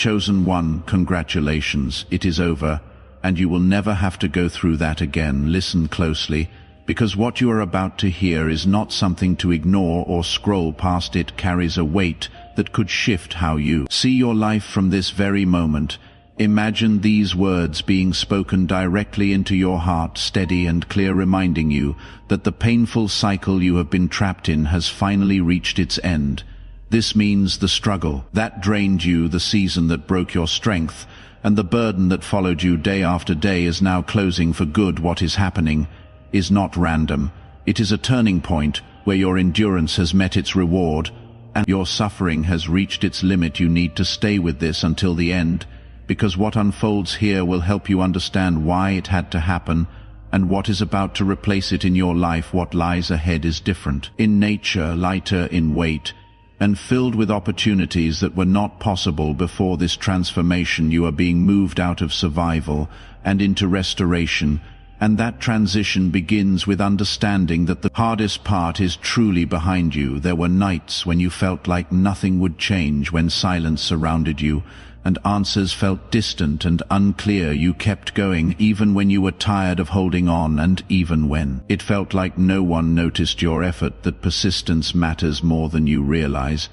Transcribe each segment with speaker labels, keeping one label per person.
Speaker 1: Chosen one, congratulations, it is over, and you will never have to go through that again. Listen closely, because what you are about to hear is not something to ignore or scroll past. It carries a weight that could shift how you see your life from this very moment. Imagine these words being spoken directly into your heart, steady and clear, reminding you that the painful cycle you have been trapped in has finally reached its end. This means the struggle that drained you, the season that broke your strength, and the burden that followed you day after day is now closing for good. What is happening is not random. It is a turning point where your endurance has met its reward and your suffering has reached its limit. You need to stay with this until the end, because what unfolds here will help you understand why it had to happen and what is about to replace it in your life. What lies ahead is different in nature, lighter in weight, and filled with opportunities that were not possible before this transformation. You are being moved out of survival and into restoration, and that transition begins with understanding that the hardest part is truly behind you. There were nights when you felt like nothing would change, when silence surrounded you and answers felt distant and unclear. You kept going, even when you were tired of holding on, and even when it felt like no one noticed your effort. That persistence matters more than you realize,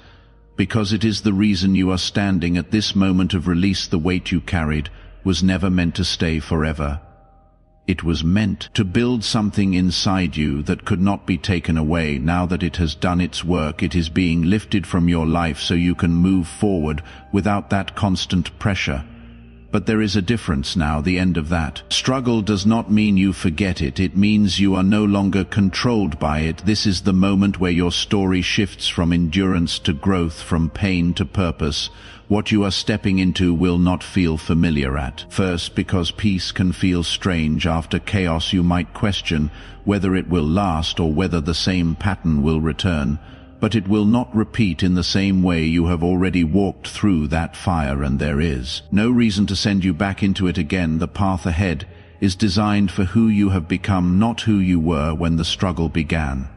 Speaker 1: because it is the reason you are standing at this moment of release. The weight you carried was never meant to stay forever. It was meant to build something inside you that could not be taken away. Now that it has done its work, it is being lifted from your life so you can move forward without that constant pressure. But there is a difference now. The end of that struggle does not mean you forget it. It means you are no longer controlled by it. This is the moment where your story shifts from endurance to growth, from pain to purpose. What you are stepping into will not feel familiar at first, because peace can feel strange. After chaos, you might question whether it will last or whether the same pattern will return. But it will not repeat in the same way. You have already walked through that fire, and there is no reason to send you back into it again. The path ahead is designed for who you have become, not who you were when the struggle began.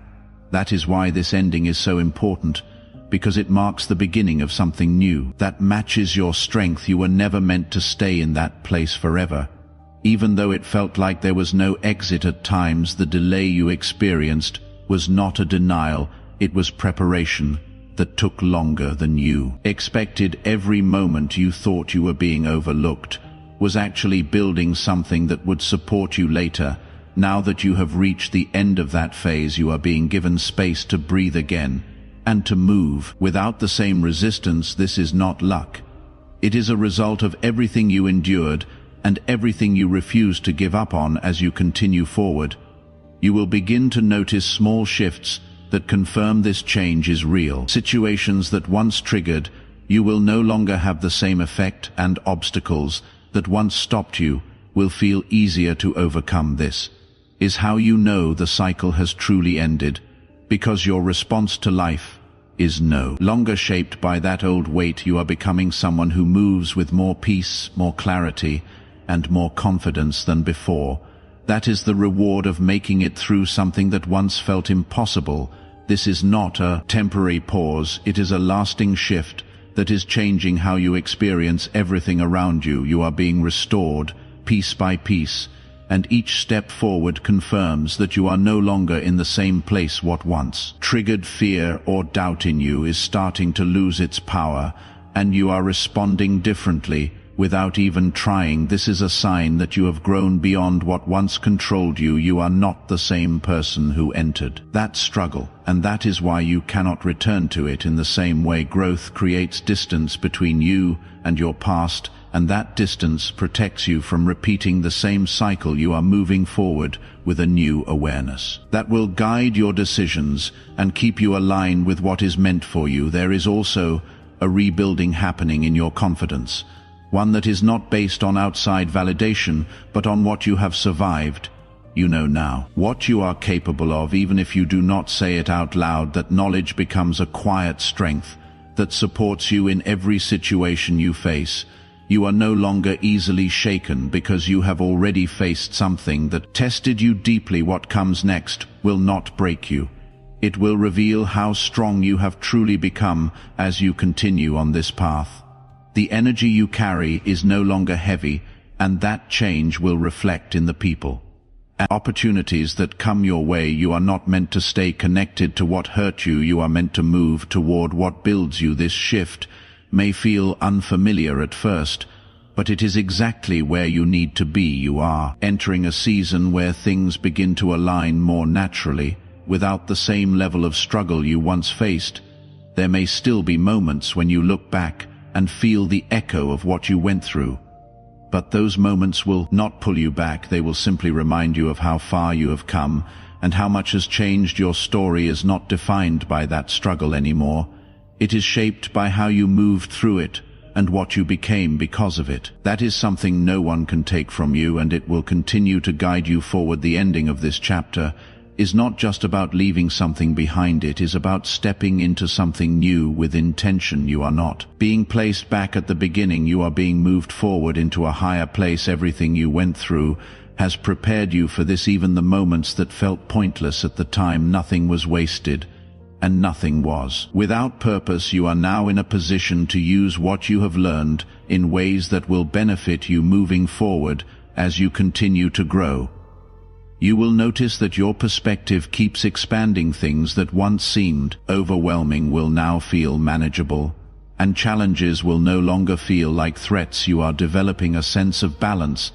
Speaker 1: That is why this ending is so important, because it marks the beginning of something new that matches your strength. You were never meant to stay in that place forever. Even though it felt like there was no exit at times, the delay you experienced was not a denial. It was preparation that took longer than you expected. Every moment you thought you were being overlooked was actually building something that would support you later. Now that you have reached the end of that phase, you are being given space to breathe again and to move without the same resistance. This is not luck. It is a result of everything you endured and everything you refuse to give up on. As you continue forward, you will begin to notice small shifts that confirm this change is real. Situations that once triggered you will no longer have the same effect, and obstacles that once stopped you will feel easier to overcome. This is how you know the cycle has truly ended, because your response to life is no longer shaped by that old weight. You are becoming someone who moves with more peace, more clarity, and more confidence than before. That is the reward of making it through something that once felt impossible. This is not a temporary pause, it is a lasting shift that is changing how you experience everything around you. You are being restored piece by piece, and each step forward confirms that you are no longer in the same place. What once triggered fear or doubt in you is starting to lose its power, and you are responding differently without even trying. This is a sign that you have grown beyond what once controlled you. You are not the same person who entered that struggle, and that is why you cannot return to it in the same way. Growth creates distance between you and your past, and that distance protects you from repeating the same cycle. You are moving forward with a new awareness that will guide your decisions and keep you aligned with what is meant for you. There is also a rebuilding happening in your confidence, one that is not based on outside validation, but on what you have survived. You know now what you are capable of, even if you do not say it out loud. That knowledge becomes a quiet strength that supports you in every situation you face. You are no longer easily shaken because you have already faced something that tested you deeply. What comes next will not break you. It will reveal how strong you have truly become as you continue on this path. The energy you carry is no longer heavy, and that change will reflect in the people and opportunities that come your way. You are not meant to stay connected to what hurt you. You are meant to move toward what builds you. This shift may feel unfamiliar at first, but it is exactly where you need to be. You are entering a season where things begin to align more naturally, without the same level of struggle you once faced. There may still be moments when you look back and feel the echo of what you went through, but those moments will not pull you back. They will simply remind you of how far you have come and how much has changed. Your story is not defined by that struggle anymore. It is shaped by how you moved through it and what you became because of it. That is something no one can take from you, and it will continue to guide you forward. The ending of this chapter is not just about leaving something behind. It is about stepping into something new with intention. You are not being placed back at the beginning. You are being moved forward into a higher place. Everything you went through has prepared you for this. Even the moments that felt pointless at the time, nothing was wasted, and nothing was without purpose. You are now in a position to use what you have learned in ways that will benefit you moving forward as you continue to grow. You will notice that your perspective keeps expanding. Things that once seemed overwhelming will now feel manageable, and challenges will no longer feel like threats. You are developing a sense of balance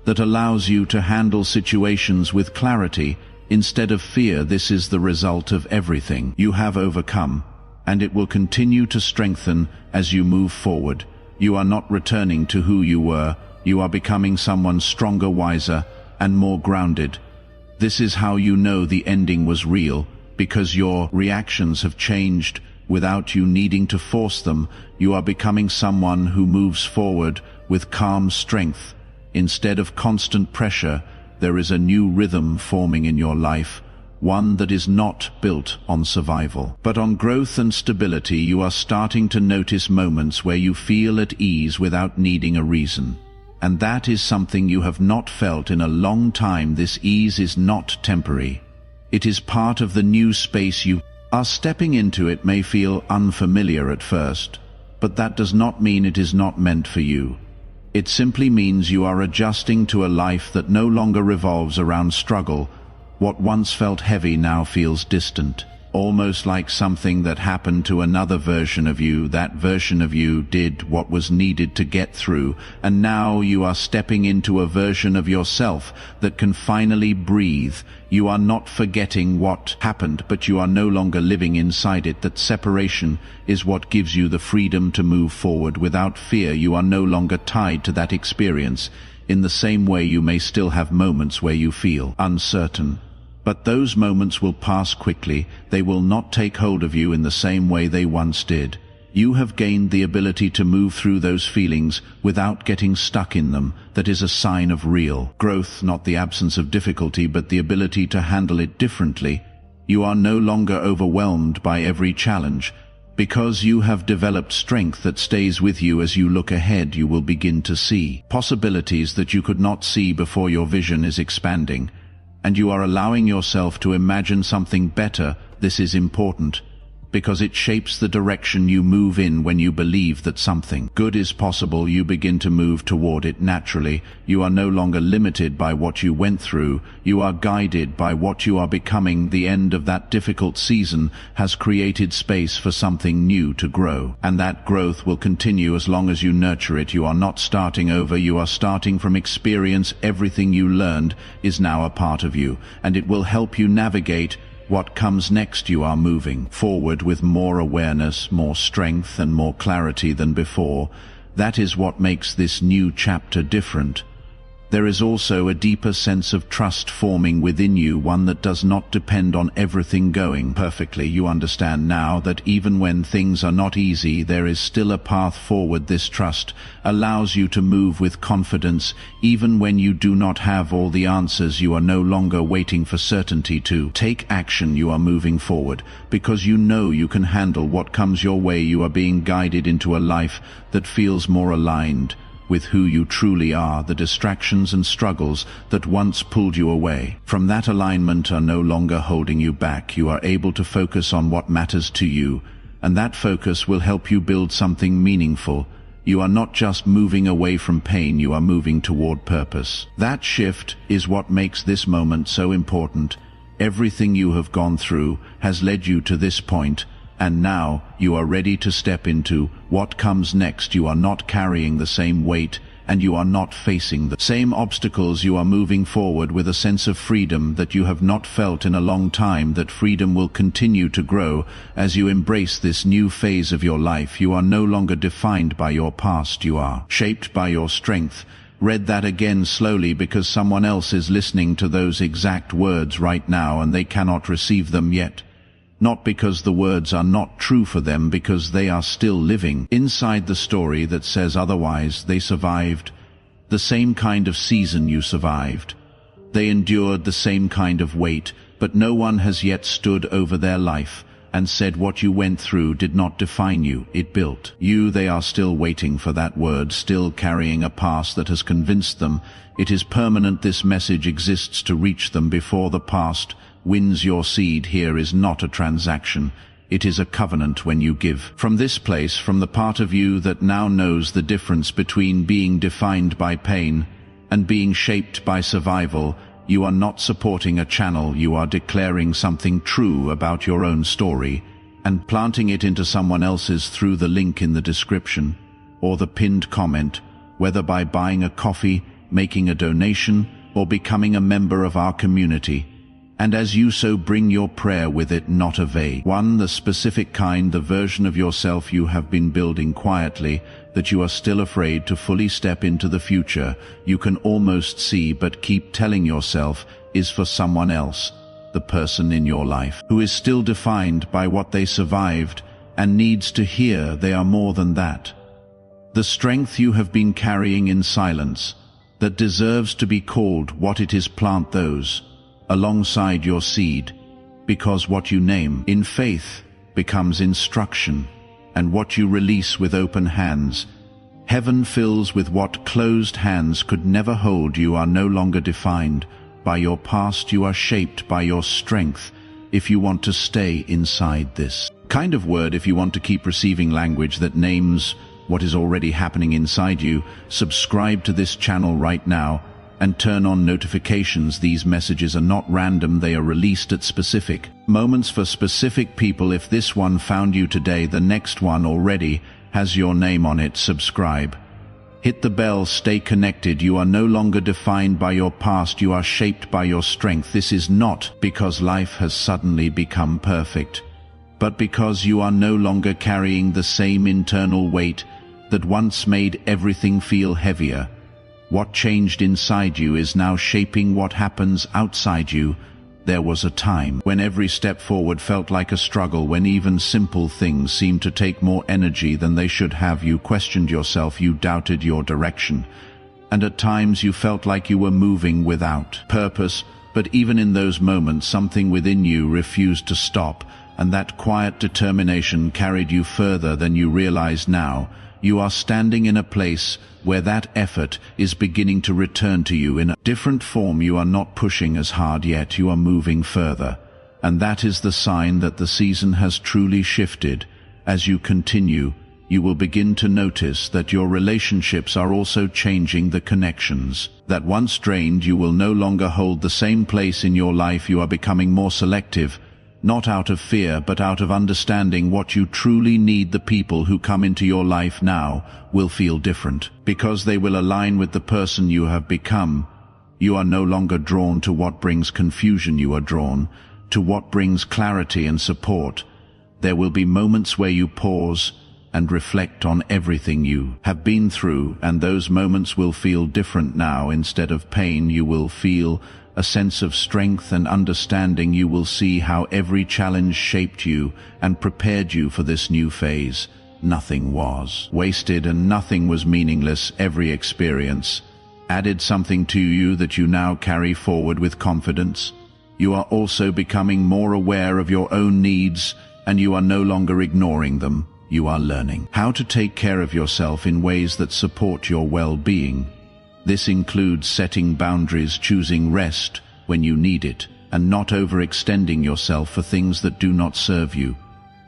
Speaker 1: that allows you to handle situations with clarity instead of fear. This is the result of everything you have overcome, and it will continue to strengthen as you move forward. You are not returning to who you were. You are becoming someone stronger, wiser, and more grounded. This is how you know the ending was real, because your reactions have changed without you needing to force them. You are becoming someone who moves forward with calm strength. Instead of constant pressure, there is a new rhythm forming in your life, one that is not built on survival, but on growth and stability. You are starting to notice moments where you feel at ease without needing a reason. And that is something you have not felt in a long time. This ease is not temporary. It is part of the new space you are stepping into. It may feel unfamiliar at first, but that does not mean it is not meant for you. It simply means you are adjusting to a life that no longer revolves around struggle. What once felt heavy now feels distant, almost like something that happened to another version of you. That version of you did what was needed to get through, and now you are stepping into a version of yourself that can finally breathe. You are not forgetting what happened, but you are no longer living inside it. That separation is what gives you the freedom to move forward without fear. You are no longer tied to that experience. In the same way, you may still have moments where you feel uncertain, but those moments will pass quickly. They will not take hold of you in the same way they once did. You have gained the ability to move through those feelings without getting stuck in them. That is a sign of real growth, not the absence of difficulty, but the ability to handle it differently. You are no longer overwhelmed by every challenge, because you have developed strength that stays with you. As you look ahead, you will begin to see possibilities that you could not see before. Your vision is expanding, and you are allowing yourself to imagine something better. This is important, because it shapes the direction you move in. When you believe that something good is possible, you begin to move toward it naturally. You are no longer limited by what you went through. You are guided by what you are becoming. The end of that difficult season has created space for something new to grow, and that growth will continue as long as you nurture it. You are not starting over. You are starting from experience. Everything you learned is now a part of you, and it will help you navigate what comes next. You are moving forward with more awareness, more strength, and more clarity than before. That is what makes this new chapter different. There is also a deeper sense of trust forming within you, one that does not depend on everything going perfectly. You understand now that even when things are not easy, there is still a path forward. This trust allows you to move with confidence, even when you do not have all the answers. You are no longer waiting for certainty to take action. You are moving forward because you know you can handle what comes your way. You are being guided into a life that feels more aligned with who you truly are. The distractions and struggles that once pulled you away from that alignment are no longer holding you back. You are able to focus on what matters to you, and that focus will help you build something meaningful. You are not just moving away from pain, you are moving toward purpose. That shift is what makes this moment so important. Everything you have gone through has led you to this point, and now you are ready to step into what comes next. You are not carrying the same weight, and you are not facing the same obstacles. You are moving forward with a sense of freedom that you have not felt in a long time. That freedom will continue to grow as you embrace this new phase of your life. You are no longer defined by your past, you are shaped by your strength. Read that again slowly, because someone else is listening to those exact words right now and they cannot receive them yet. Not because the words are not true for them, because they are still living inside the story that says otherwise. They survived the same kind of season you survived. They endured the same kind of weight, but no one has yet stood over their life and said what you went through did not define you, it built you. They are still waiting for that word, still carrying a past that has convinced them it is permanent. This message exists to reach them before the past wins your seed. Here is not a transaction, it is a covenant when you give. From this place, from the part of you that now knows the difference between being defined by pain and being shaped by survival, you are not supporting a channel, you are declaring something true about your own story and planting it into someone else's through the link in the description or the pinned comment, whether by buying a coffee, making a donation, or becoming a member of our community. And as you so bring your prayer with it, not a vague one, the specific kind, the version of yourself you have been building quietly, that you are still afraid to fully step into the future. You can almost see, but keep telling yourself, is for someone else, the person in your life who is still defined by what they survived and needs to hear they are more than that. The strength you have been carrying in silence, that deserves to be called what it is. Plant those alongside your seed, because what you name in faith becomes instruction, and what you release with open hands, heaven fills with what closed hands could never hold. You are no longer defined by your past, you are shaped by your strength. If you want to stay inside this kind of word, if you want to keep receiving language that names what is already happening inside you, subscribe to this channel right now and turn on notifications. These messages are not random, they are released at specific moments for specific people. If this one found you today, the next one already has your name on it. Subscribe. Hit the bell, stay connected. You are no longer defined by your past, you are shaped by your strength. This is not because life has suddenly become perfect, but because you are no longer carrying the same internal weight that once made everything feel heavier. What changed inside you is now shaping what happens outside you. There was a time when every step forward felt like a struggle, when even simple things seemed to take more energy than they should have. You questioned yourself, you doubted your direction, and at times you felt like you were moving without purpose. But even in those moments, something within you refused to stop, and that quiet determination carried you further than you realize now. You are standing in a place where that effort is beginning to return to you in a different form. You are not pushing as hard yet, you are moving further. And that is the sign that the season has truly shifted. As you continue, you will begin to notice that your relationships are also changing. The connections that once drained you will no longer hold the same place in your life. You are becoming more selective, not out of fear, but out of understanding what you truly need. The people who come into your life now will feel different, because they will align with the person you have become. You are no longer drawn to what brings confusion, you are drawn to what brings clarity and support. There will be moments where you pause and reflect on everything you have been through, and those moments will feel different now. Instead of pain, you will feel a sense of strength and understanding. You will see how every challenge shaped you and prepared you for this new phase. Nothing was wasted and nothing was meaningless. Every experience added something to you that you now carry forward with confidence. You are also becoming more aware of your own needs, and you are no longer ignoring them. You are learning how to take care of yourself in ways that support your well-being. This includes setting boundaries, choosing rest when you need it, and not overextending yourself for things that do not serve you.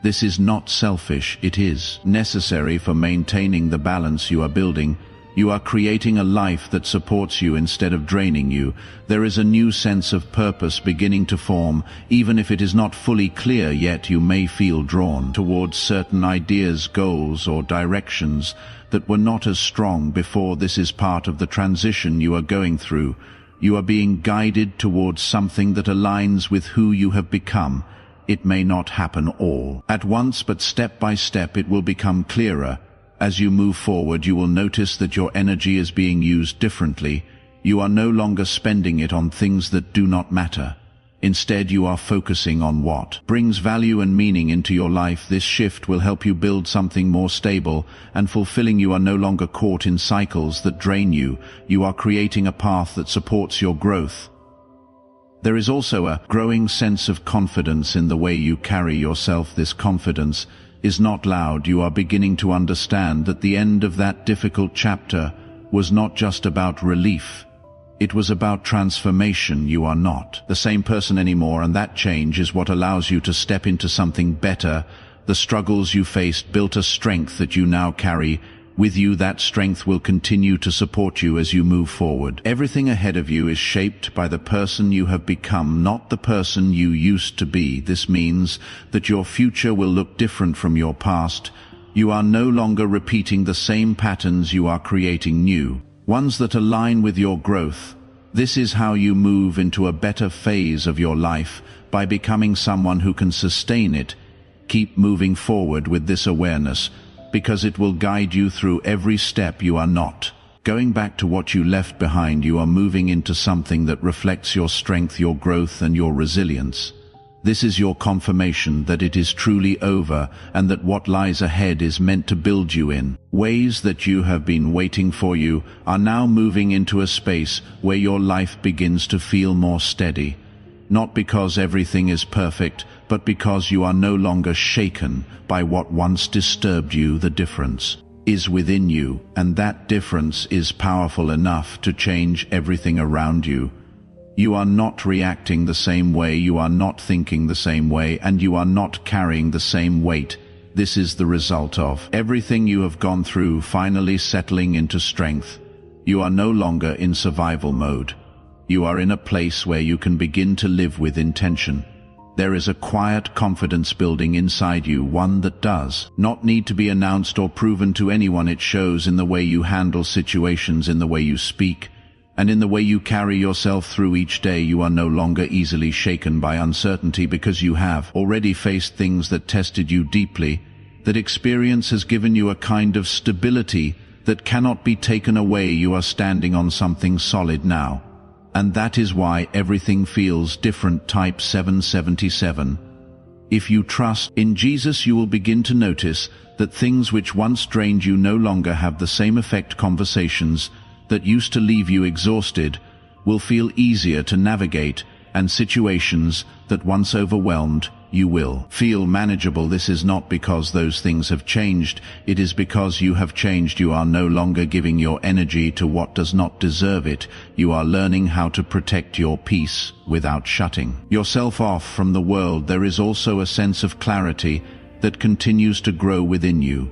Speaker 1: This is not selfish, it is necessary for maintaining the balance you are building. You are creating a life that supports you instead of draining you. There is a new sense of purpose beginning to form. Even if it is not fully clear yet, you may feel drawn towards certain ideas, goals, or directions that were not as strong before. This is part of the transition you are going through. You are being guided towards something that aligns with who you have become. It may not happen all at once, but step by step it will become clearer. As you move forward, you will notice that your energy is being used differently. You are no longer spending it on things that do not matter. Instead, you are focusing on what brings value and meaning into your life. This shift will help you build something more stable and fulfilling. You are no longer caught in cycles that drain you. You are creating a path that supports your growth. There is also a growing sense of confidence in the way you carry yourself. This confidence is not loud. You are beginning to understand that the end of that difficult chapter was not just about relief. It was about transformation. You are not the same person anymore, and that change is what allows you to step into something better. The struggles you faced built a strength that you now carry with you. That strength will continue to support you as you move forward. Everything ahead of you is shaped by the person you have become, not the person you used to be. This means that your future will look different from your past. You are no longer repeating the same patterns. You are creating new ones that align with your growth. This is how you move into a better phase of your life, by becoming someone who can sustain it. Keep moving forward with this awareness, because it will guide you through every step. You are not going back to what you left behind. You are moving into something that reflects your strength, your growth, and your resilience. This is your confirmation that it is truly over, and that what lies ahead is meant to build you in ways that you have been waiting for. You are now moving into a space where your life begins to feel more steady. Not because everything is perfect, but because you are no longer shaken by what once disturbed you. The difference is within you, and that difference is powerful enough to change everything around you. You are not reacting the same way, you are not thinking the same way, and you are not carrying the same weight. This is the result of everything you have gone through finally settling into strength. You are no longer in survival mode. You are in a place where you can begin to live with intention. There is a quiet confidence building inside you, one that does not need to be announced or proven to anyone. It shows in the way you handle situations, in the way you speak, and in the way you carry yourself through each day. You are no longer easily shaken by uncertainty, because you have already faced things that tested you deeply. That experience has given you a kind of stability that cannot be taken away. You are standing on something solid now. And that is why everything feels different. Type 777. If you trust in Jesus, you will begin to notice that things which once drained you no longer have the same effect. Conversations that used to leave you exhausted will feel easier to navigate, and situations that once overwhelmed you will feel manageable. This is not because those things have changed, it is because you have changed. You are no longer giving your energy to what does not deserve it. You are learning how to protect your peace without shutting yourself off from the world. There is also a sense of clarity that continues to grow within you.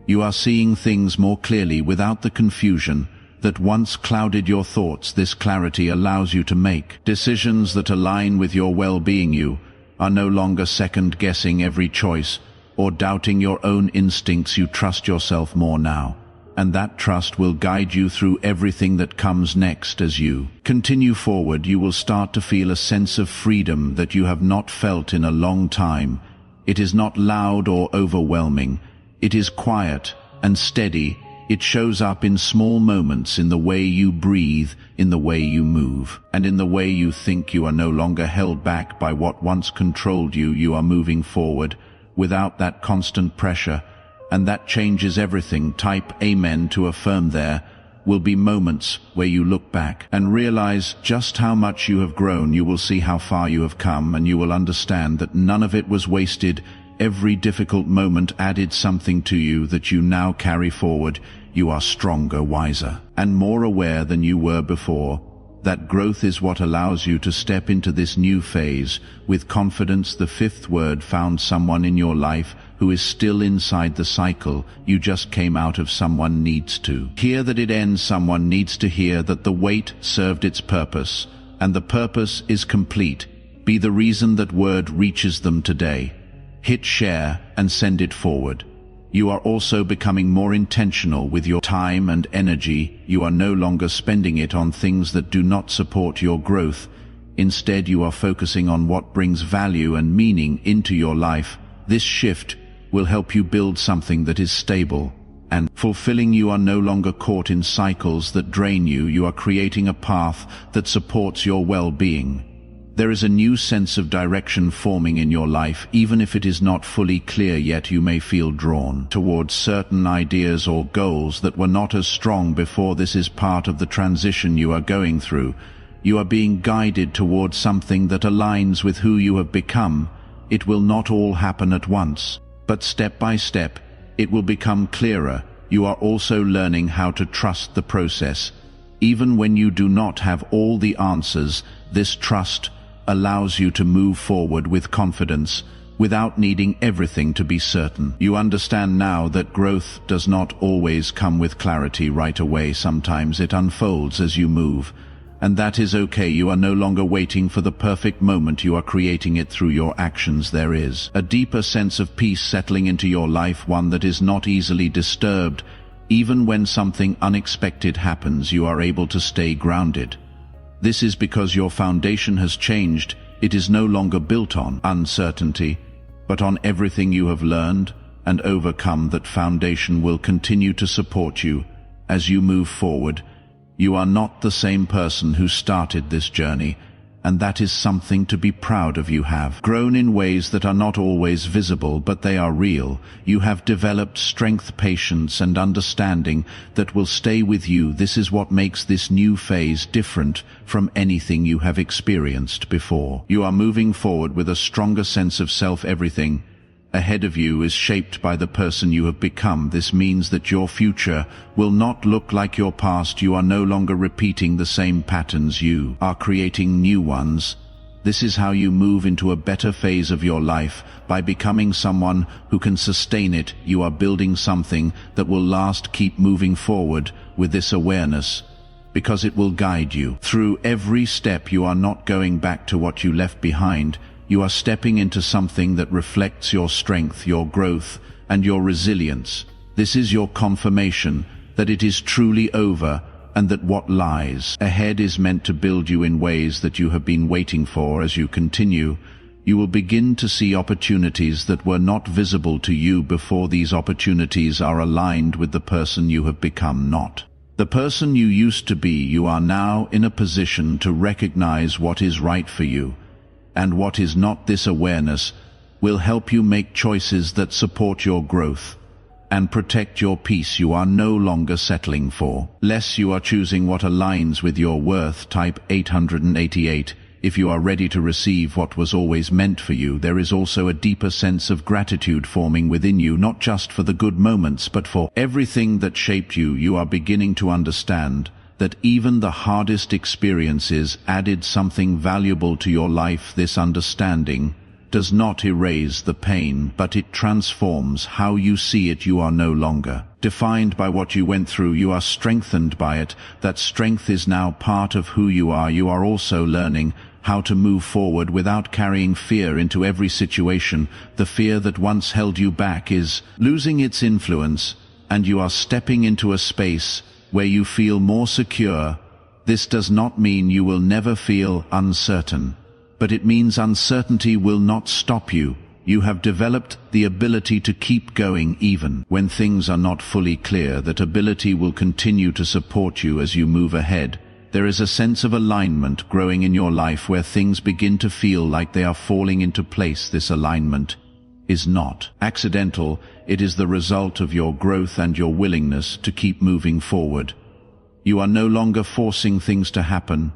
Speaker 1: You are seeing things more clearly without the confusion that once clouded your thoughts. This clarity allows you to make decisions that align with your well-being. You are no longer second-guessing every choice or doubting your own instincts. You trust yourself more now, and that trust will guide you through everything that comes next. As you continue forward, you will start to feel a sense of freedom that you have not felt in a long time. It is not loud or overwhelming. It is quiet and steady. It shows up in small moments, in the way you breathe, in the way you move, and in the way you think. You are no longer held back by what once controlled you. You are moving forward without that constant pressure, and that changes everything. Type Amen to affirm. There will be moments where you look back and realize just how much you have grown. You will see how far you have come, and you will understand that none of it was wasted. Every difficult moment added something to you that you now carry forward. You are stronger, wiser, and more aware than you were before. That growth is what allows you to step into this new phase with confidence. The fifth word: found someone in your life who is still inside the cycle you just came out of. Someone needs to hear that it ends. Someone needs to hear that the wait served its purpose, and the purpose is complete. Be the reason that word reaches them today. Hit share and send it forward. You are also becoming more intentional with your time and energy. You are no longer spending it on things that do not support your growth. Instead, you are focusing on what brings value and meaning into your life. This shift will help you build something that is stable and fulfilling. You are no longer caught in cycles that drain you. You are creating a path that supports your well-being. There is a new sense of direction forming in your life. Even if it is not fully clear yet, you may feel drawn towards certain ideas or goals that were not as strong before. This is part of the transition you are going through. You are being guided towards something that aligns with who you have become. It will not all happen at once, but step by step, it will become clearer. You are also learning how to trust the process. Even when you do not have all the answers, this trust allows you to move forward with confidence without needing everything to be certain. You understand now that growth does not always come with clarity right away. Sometimes it unfolds as you move, and that is okay. You are no longer waiting for the perfect moment. You are creating it through your actions. There is a deeper sense of peace settling into your life, one that is not easily disturbed. Even when something unexpected happens, you are able to stay grounded. This is because your foundation has changed. It is no longer built on uncertainty, but on everything you have learned and overcome. That foundation will continue to support you as you move forward. You are not the same person who started this journey, and that is something to be proud of. You have grown in ways that are not always visible, but they are real. You have developed strength, patience, and understanding that will stay with you. This is what makes this new phase different from anything you have experienced before. You are moving forward with a stronger sense of self. Everything ahead of you is shaped by the person you have become. This means that your future will not look like your past. You are no longer repeating the same patterns. You are creating new ones. This is how you move into a better phase of your life, by becoming someone who can sustain it. You are building something that will last. Keep moving forward with this awareness, because it will guide you through every step. You are not going back to what you left behind. You are stepping into something that reflects your strength, your growth, and your resilience. This is your confirmation that it is truly over, and that what lies ahead is meant to build you in ways that you have been waiting for. As you continue, you will begin to see opportunities that were not visible to you before. These opportunities are aligned with the person you have become, not the person you used to be. You are now in a position to recognize what is right for you and what is not. This awareness will help you make choices that support your growth and protect your peace. You are no longer settling for less. You are choosing what aligns with your worth. Type 888 if you are ready to receive what was always meant for you. There is also a deeper sense of gratitude forming within you, not just for the good moments, but for everything that shaped you. You are beginning to understand that even the hardest experiences added something valuable to your life. This understanding does not erase the pain, but it transforms how you see it. You are no longer defined by what you went through. You are strengthened by it. That strength is now part of who you are. You are also learning how to move forward without carrying fear into every situation. The fear that once held you back is losing its influence, and you are stepping into a space where you feel more secure. This does not mean you will never feel uncertain, but it means uncertainty will not stop you. You have developed the ability to keep going even when things are not fully clear. That ability will continue to support you as you move ahead. There is a sense of alignment growing in your life where things begin to feel like they are falling into place. This alignment is not accidental. It is the result of your growth and your willingness to keep moving forward. You are no longer forcing things to happen.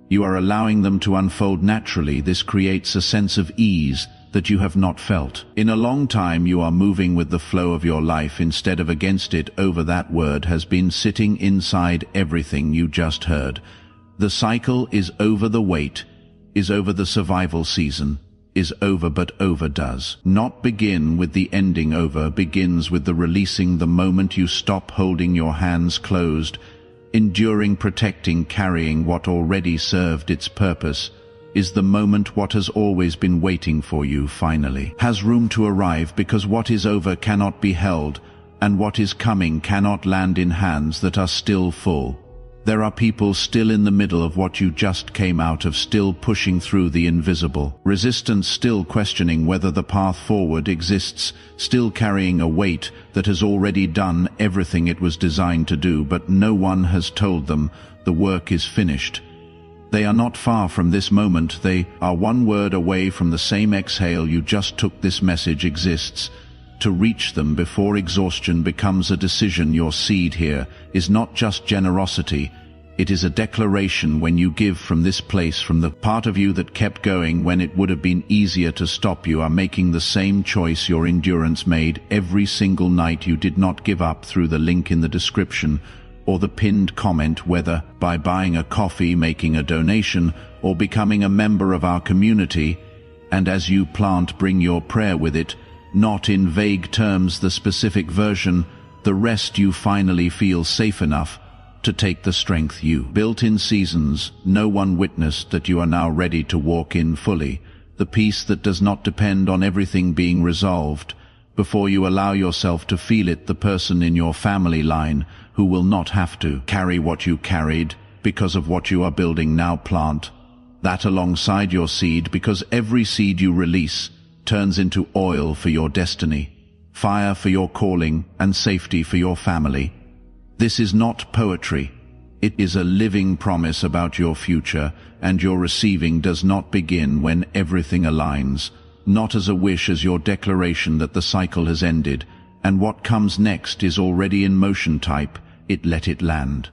Speaker 1: You are allowing them to unfold naturally. This creates a sense of ease that you have not felt in a long time. You are moving with the flow of your life instead of against it. Over that word has been sitting inside everything you just heard. The cycle is over, the wait is over, the survival season is over, but over does not begin with the ending. Over begins with the releasing, the moment you stop holding your hands closed, enduring, protecting, carrying what already served its purpose, is the moment what has always been waiting for you finally has room to arrive, because what is over cannot be held, and what is coming cannot land in hands that are still full. There are people still in the middle of what you just came out of, still pushing through the invisible resistance, still questioning whether the path forward exists, still carrying a weight that has already done everything it was designed to do, but no one has told them the work is finished. They are not far from this moment. They are one word away from the same exhale you just took. This message exists. To reach them before exhaustion becomes a decision. Your seed here is not just generosity, it is a declaration. When you give from this place, from the part of you that kept going when it would have been easier to stop, you are making the same choice your endurance made every single night. You did not give up through the link in the description or the pinned comment, whether by buying a coffee, making a donation, or becoming a member of our community. And as you plant, bring your prayer with it, not in vague terms, the specific version, the rest. You finally feel safe enough to take the strength you built in seasons. No one witnessed that you are now ready to walk in fully, the peace that does not depend on everything being resolved. Before you allow yourself to feel it, the person in your family line who will not have to carry what you carried because of what you are building, now plant that alongside your seed, because every seed you release turns into oil for your destiny, fire for your calling, and safety for your family. This is not poetry. It is a living promise about your future, and your receiving does not begin when everything aligns, not as a wish, as your declaration that the cycle has ended, and what comes next is already in motion. Type it, let it land.